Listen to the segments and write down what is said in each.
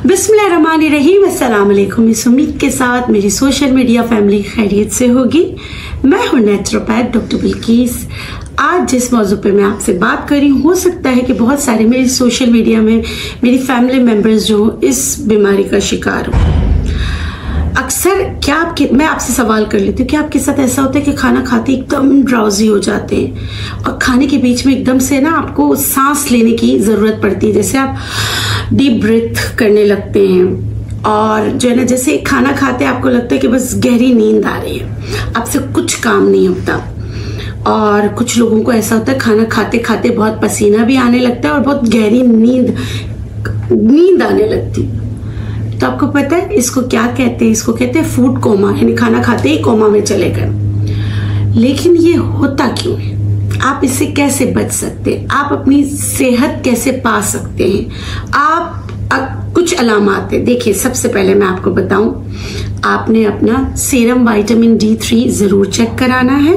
बिस्मिल्लाहिर्रहमानिर्रहीम। अस्सलाम वालेकुम। इस उम्मीद के साथ मेरी सोशल मीडिया फैमिली खैरियत से होगी। मैं हूं नेचुरोपैथ डॉक्टर बिल्किस। आज जिस मौजू पे मैं आपसे बात कर रही हूँ, हो सकता है कि बहुत सारे मेरी सोशल मीडिया में मेरी फैमिली मेम्बर्स जो इस बीमारी का शिकार हो। अक्सर क्या मैं आपसे सवाल कर लेती हूँ कि आपके साथ ऐसा होता है कि खाना खाते एकदम ड्राउजी हो जाते हैं और खाने के बीच में एकदम से ना आपको सांस लेने की जरूरत पड़ती है, जैसे आप डीप ब्रीथ करने लगते हैं और जो है ना, जैसे खाना खाते आपको लगता है कि बस गहरी नींद आ रही है, आपसे कुछ काम नहीं होता। और कुछ लोगों को ऐसा होता है खाना खाते खाते बहुत पसीना भी आने लगता है और बहुत गहरी नींद आने लगती है। तो आपको पता है इसको क्या कहते हैं? इसको कहते हैं फूड कोमा, यानी खाना खाते ही कोमा में चले गए। लेकिन ये होता क्यों है? आप इससे कैसे बच सकते हैं? आप अपनी सेहत कैसे पा सकते हैं? कुछ अलामात है। देखिए, सबसे पहले मैं आपको बताऊं, आपने अपना सीरम विटामिन D3 जरूर चेक कराना है।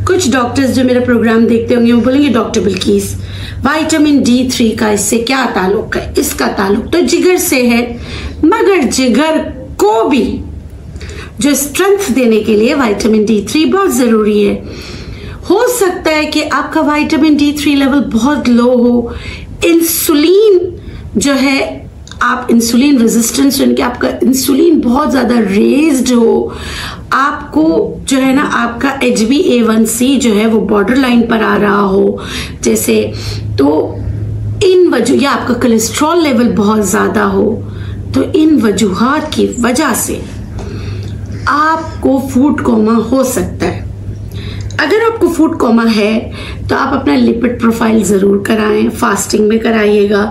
कुछ डॉक्टर्स जो मेरा प्रोग्राम देखते होंगे वो बोलेंगे डॉक्टर बिल्किस विटामिन D3 का इससे क्या ताल्लुक है? इसका ताल्लुक तो जिगर से है, मगर जिगर को भी जो स्ट्रेंथ देने के लिए विटामिन D3 बहुत जरूरी है। हो सकता है कि आपका विटामिन D3 लेवल बहुत लो हो, इंसुलिन जो है, आप इंसुलिन रेजिस्टेंस, यानी कि आपका इंसुलिन बहुत ज्यादा रेज्ड हो, आपको जो है ना आपका HbA1c जो है वो बॉर्डर लाइन पर आ रहा हो जैसे, तो इन वजह, या आपका कोलेस्ट्रॉल लेवल बहुत ज्यादा हो, तो इन वजूहात की वजह से आपको फूड कोमा हो सकता है। अगर आपको फूड कोमा है तो आप अपना लिपिड प्रोफाइल जरूर कराएं, फास्टिंग में कराइएगा।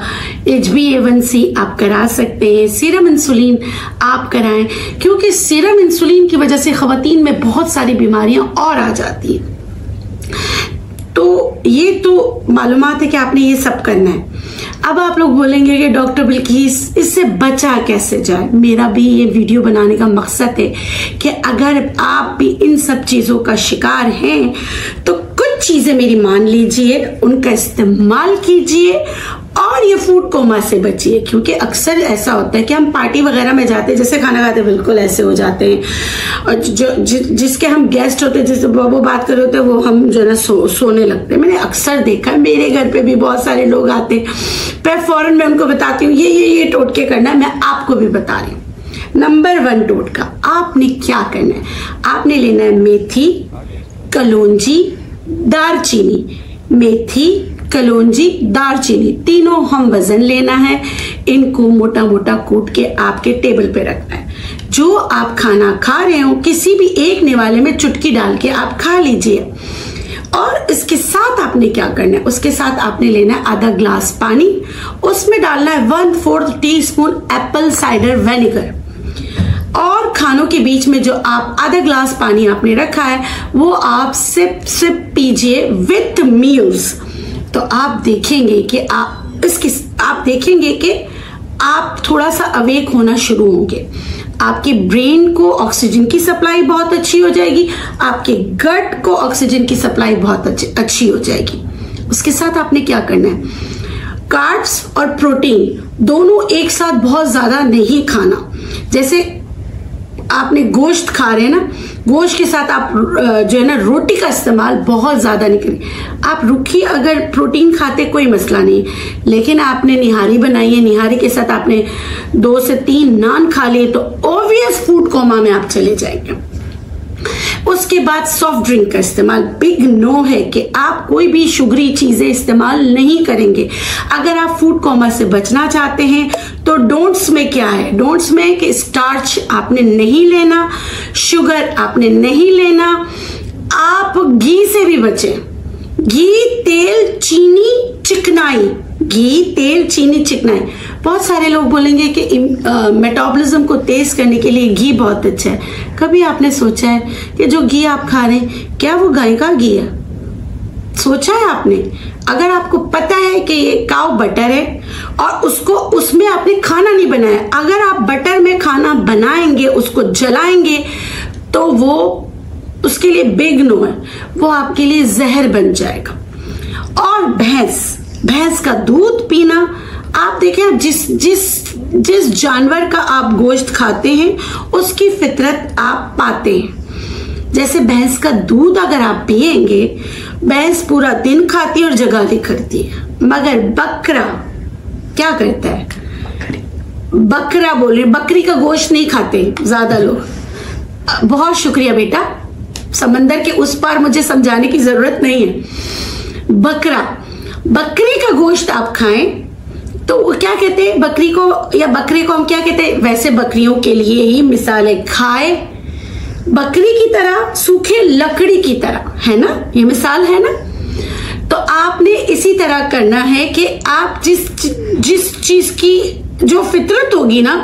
HbA1c आप करा सकते हैं, सीरम इंसुलिन आप कराएं, क्योंकि सीरम इंसुलिन की वजह से खवातीन में बहुत सारी बीमारियां और आ जाती हैं। तो ये तो मालूमात है कि आपने ये सब करना है। अब आप लोग बोलेंगे कि डॉक्टर बिल्किस इससे बचा कैसे जाए? मेरा भी ये वीडियो बनाने का मकसद है कि अगर आप भी इन सब चीजों का शिकार हैं तो कुछ चीजें मेरी मान लीजिए, उनका इस्तेमाल कीजिए और ये फूड कोमा से बचिए। क्योंकि अक्सर ऐसा होता है कि हम पार्टी वगैरह में जाते हैं, जैसे खाना खाते बिल्कुल ऐसे हो जाते हैं, और जिसके हम गेस्ट होते हैं, जिससे वो बात कर रहे होते हैं, वो हम जो है ना सोने लगते हैं। मैंने अक्सर देखा, मेरे घर पे भी बहुत सारे लोग आते हैं, मैं फौरन मैं उनको बताती हूँ ये टोटके करना है। मैं आपको भी बता रही हूँ। नंबर 1 टोटका, आपने क्या करना है? आपने लेना है मेथी, कलौंजी, दालचीनी। मेथी, कलौंजी, दालचीनी तीनों हम वजन लेना है। इनको मोटा मोटा कूट के आपके टेबल पे रखना है। जो आप खाना खा रहे हो किसी भी एक निवाले में चुटकी डाल के आप खा लीजिए। और इसके साथ आपने क्या करना है? उसके साथ आपने लेना है आधा ग्लास पानी, उसमें डालना है 1/4 टीस्पून एप्पल साइडर विनेगर। और खानों के बीच में जो आप आधा ग्लास पानी आपने रखा है वो आप सिप पीजिए विथ मील्स। तो आप देखेंगे कि आप थोड़ा सा अवेक होना शुरू होंगे। आपके ब्रेन को ऑक्सीजन की सप्लाई बहुत अच्छी हो जाएगी, आपके गट को ऑक्सीजन की सप्लाई बहुत अच्छी हो जाएगी। उसके साथ आपने क्या करना है? कार्ब्स और प्रोटीन दोनों एक साथ बहुत ज्यादा नहीं खाना। जैसे आपने गोश्त खा रहे हैं ना, गोश्त के साथ आप जो है ना रोटी का इस्तेमाल बहुत ज्यादा नहीं करें। आप रुखी अगर प्रोटीन खाते कोई मसला नहीं, लेकिन आपने निहारी बनाई है, निहारी के साथ आपने 2 से 3 नान खा लिए तो ऑब्वियस फूड कोमा में आप चले जाएंगे। उसके बाद सॉफ्ट ड्रिंक का इस्तेमाल बिग नो है कि आप कोई भी शुगरी चीजें इस्तेमाल नहीं करेंगे। अगर आप फूड कोमा से बचना चाहते हैं तो डोंट्स में क्या है? डोंट्स में कि स्टार्च आपने नहीं लेना, शुगर आपने नहीं लेना, आप घी से भी बचें। घी, तेल, चीनी, चिकनाई। घी, तेल, चीनी, चिकनाई। बहुत सारे लोग बोलेंगे कि मेटाबॉलिज्म को तेज करने के लिए घी बहुत अच्छा है। कभी आपने सोचा है कि जो घी आप खा रहे हैं क्या वो गाय का घी है? सोचा है आपने? अगर आपको पता है कि ये काउ बटर है और उसमें आपने खाना नहीं बनाया, अगर आप बटर में खाना बनाएंगे, उसको जलाएंगे, तो वो उसके लिए बिग नो है, वो आपके लिए जहर बन जाएगा। और भैंस का दूध पीना आप देखें, आप जिस जानवर का आप गोश्त खाते हैं उसकी फितरत आप पाते हैं। जैसे भैंस का दूध अगर आप पिएंगे, भैंस पूरा दिन खाती है और जगाली करती है, मगर बकरा क्या करता है? बकरा बोल रही, बकरी का गोश्त नहीं खाते ज्यादा लोग। बहुत शुक्रिया बेटा, समंदर के उस पार मुझे समझाने की जरूरत नहीं है। बकरी का गोश्त आप खाएं तो वो क्या कहते हैं, बकरी को या बकरे को हम क्या कहते हैं? वैसे बकरियों के लिए ही मिसाल है, खाए बकरी की तरह, सूखे लकड़ी की तरह, है ना, ये मिसाल है ना। तो आपने इसी तरह करना है कि आप जिस चीज की जो फितरत होगी ना,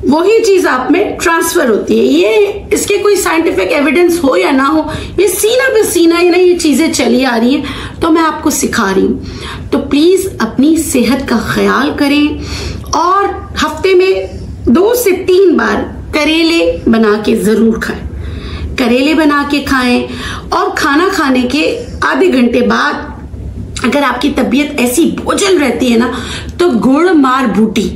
वही चीज आप में ट्रांसफर होती है। ये इसके कोई साइंटिफिक एविडेंस हो या ना हो, ये सीना पे सीना ही नहीं, ये चीजें चली आ रही हैं, तो मैं आपको सिखा रही हूं। तो प्लीज अपनी सेहत का ख्याल करें और हफ्ते में 2 से 3 बार करेले बना के जरूर खाएं। करेले बना के खाएं और खाना खाने के आधे घंटे बाद अगर आपकी तबीयत ऐसी बोझल रहती है ना, तो गुड़ मार बूटी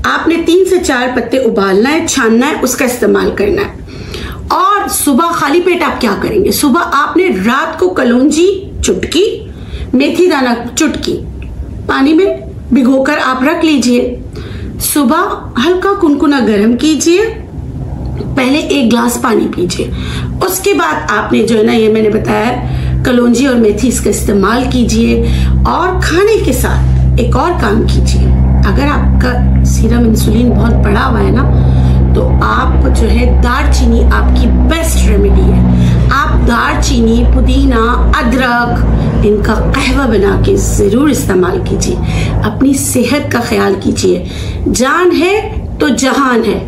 आपने 3 से 4 पत्ते उबालना है, छानना है, उसका इस्तेमाल करना है। और सुबह खाली पेट आप क्या करेंगे? सुबह आपने रात को कलौंजी चुटकी, मेथी दाना चुटकी पानी में भिगोकर आप रख लीजिए। सुबह हल्का कुनकुना गर्म कीजिए, पहले 1 गिलास पानी पीजिए। उसके बाद आपने जो है ना, ये मैंने बताया कलौंजी और मेथी, इसका इस्तेमाल कीजिए। और खाने के साथ एक और काम कीजिए, अगर आपका सीरम इंसुलिन बहुत बढ़ा हुआ है ना, तो आप जो है दालचीनी आपकी बेस्ट रेमेडी है। आप दालचीनी, पुदीना, अदरक, इनका कहवा बना के जरूर इस्तेमाल कीजिए। अपनी सेहत का ख्याल कीजिए। जान है तो जहान है।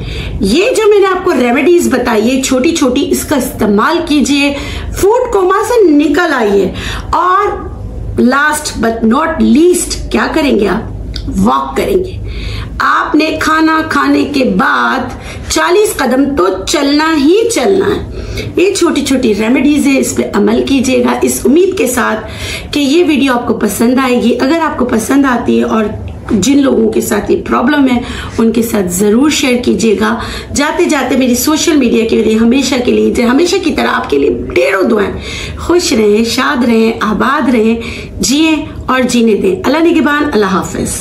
ये जो मैंने आपको रेमेडीज बताई है छोटी छोटी, इसका इस्तेमाल कीजिए, फूड कोमा से निकल आइए। और लास्ट बट नॉट लीस्ट क्या करेंगे आप? वॉक करेंगे। आपने खाना खाने के बाद 40 कदम तो चलना ही चलना है। ये छोटी छोटी रेमेडीज है, इस पे अमल कीजिएगा इस उम्मीद के साथ कि ये वीडियो आपको पसंद आएगी। अगर आपको पसंद आती है और जिन लोगों के साथ ये प्रॉब्लम है उनके साथ जरूर शेयर कीजिएगा। जाते जाते मेरी सोशल मीडिया के लिए हमेशा के लिए, हमेशा की तरह आपके लिए ढेरों दुआएं। खुश रहें, शाद रहें, आबाद रहें, जिए और जीने दें। अल्लाह निगहबान, अल्लाह हाफिज।